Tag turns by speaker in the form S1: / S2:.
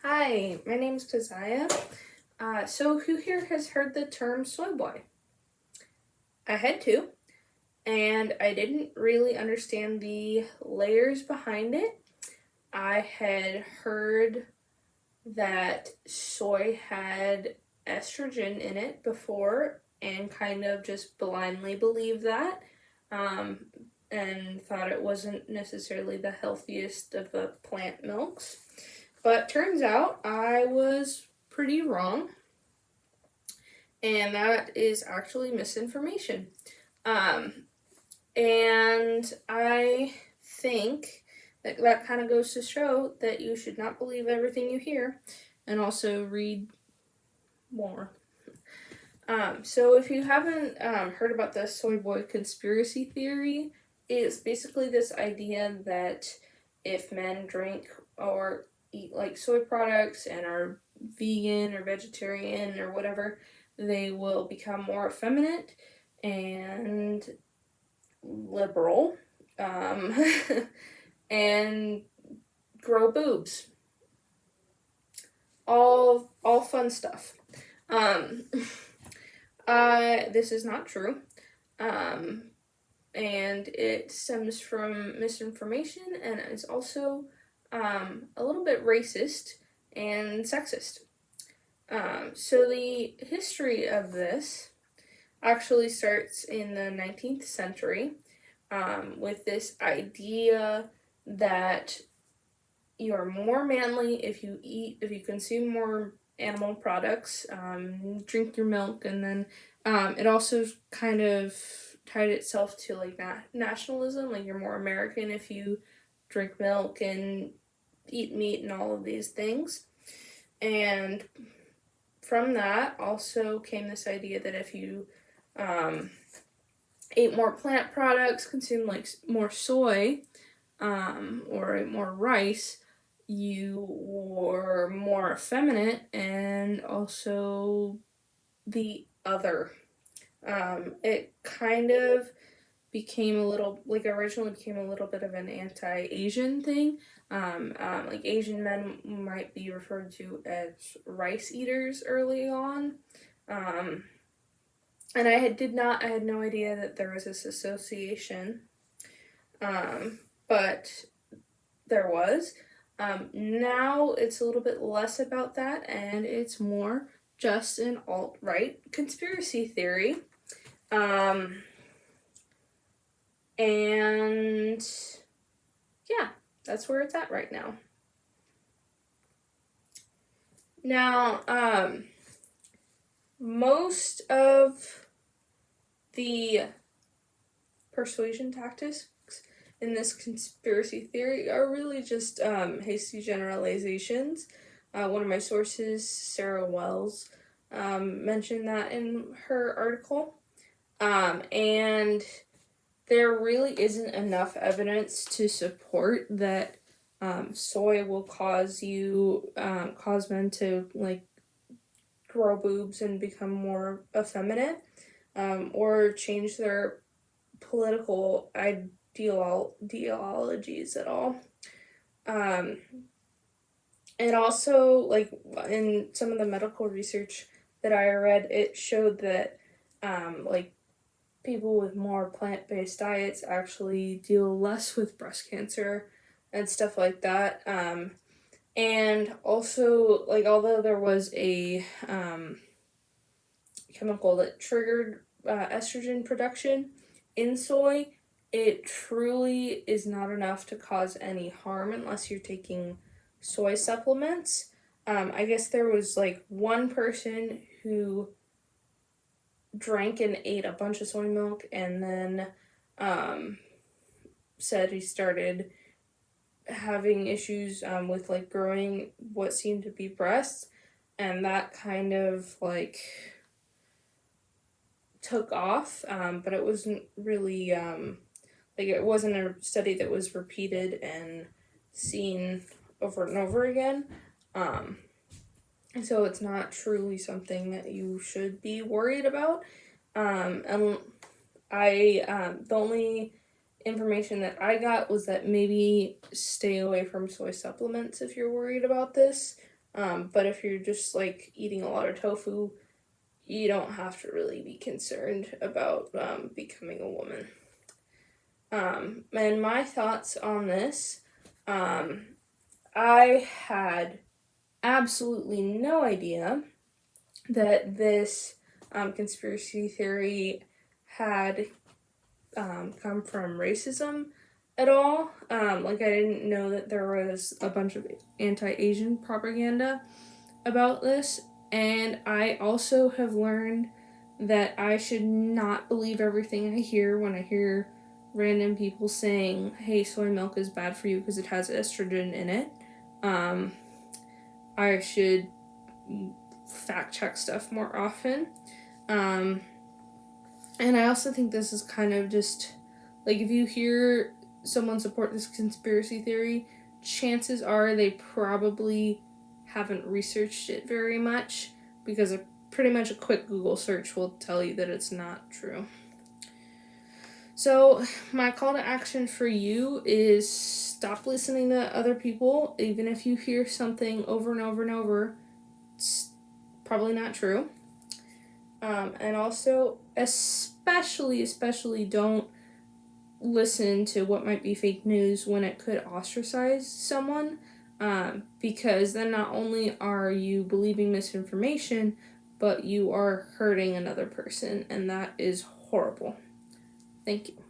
S1: Hi, my name's Keziah. So who here has heard the term soy boy? I had to, and I didn't really understand the layers behind it. I had heard that soy had estrogen in it before and kind of just blindly believed that, um, and thought it wasn't necessarily the healthiest of the plant milks. But turns out I was pretty wrong, and that is actually misinformation. Um, and I think that kind of goes to show that you should not believe everything you hear, and also read more. So if you haven't heard about the soy boy conspiracy theory, it's basically this idea that if men drink or eat like soy products and are vegan or vegetarian or whatever, they will become more effeminate and liberal, um, and grow boobs. All fun stuff. Um, this is not true. Um, and it stems from misinformation and is also a little bit racist and sexist. So the history of this actually starts in the 19th century, with this idea that you're more manly if you consume more animal products, drink your milk, and then it also kind of tied itself to like nationalism, like you're more American if you drink milk and eat meat and all of these things. And from that also came this idea that if you um, ate more plant products, consumed like more soy, or ate more rice, you were more effeminate and also the other. It kind of became a little, like originally became a little bit of an anti-Asian thing. Like Asian men might be referred to as rice eaters early on. Um, and I had no idea that there was this association. But there was. Now it's a little bit less about that, and it's more just an alt right conspiracy theory. Um, and yeah, that's where it's at right now. Now, most of the persuasion tactics in this conspiracy theory are really just hasty generalizations. One of my sources, Sarah Wells, mentioned that in her article. And there really isn't enough evidence to support that soy will cause men to like grow boobs and become more effeminate, or change their political ideologies at all. Um, and also, like in some of the medical research that I read, it showed that like people with more plant-based diets actually deal less with breast cancer and stuff like that. And also, like although there was a chemical that triggered estrogen production in soy, it truly is not enough to cause any harm unless you're taking soy supplements. I guess there was like one person who drank and ate a bunch of soy milk and then um, said he started having issues with like growing what seemed to be breasts, and that kind of like took off, but it wasn't really like it wasn't a study that was repeated and seen over and over again. Um, so it's not truly something that you should be worried about. And the only information that I got was that maybe stay away from soy supplements if you're worried about this. But if you're just like eating a lot of tofu, you don't have to really be concerned about becoming a woman. And my thoughts on this, I had absolutely no idea that this conspiracy theory had come from racism at all. Like, I didn't know that there was a bunch of anti-Asian propaganda about this, and I also have learned that I should not believe everything I hear when I hear random people saying, hey, soy milk is bad for you because it has estrogen in it. I should fact check stuff more often. And I also think this is kind of just, like, if you hear someone support this conspiracy theory, chances are they probably haven't researched it very much, because pretty much a quick Google search will tell you that it's not true. So my call to action for you is stop listening to other people. Even if you hear something over and over and over, it's probably not true. And also, especially don't listen to what might be fake news when it could ostracize someone, because then not only are you believing misinformation, but you are hurting another person, and that is horrible. Thank you.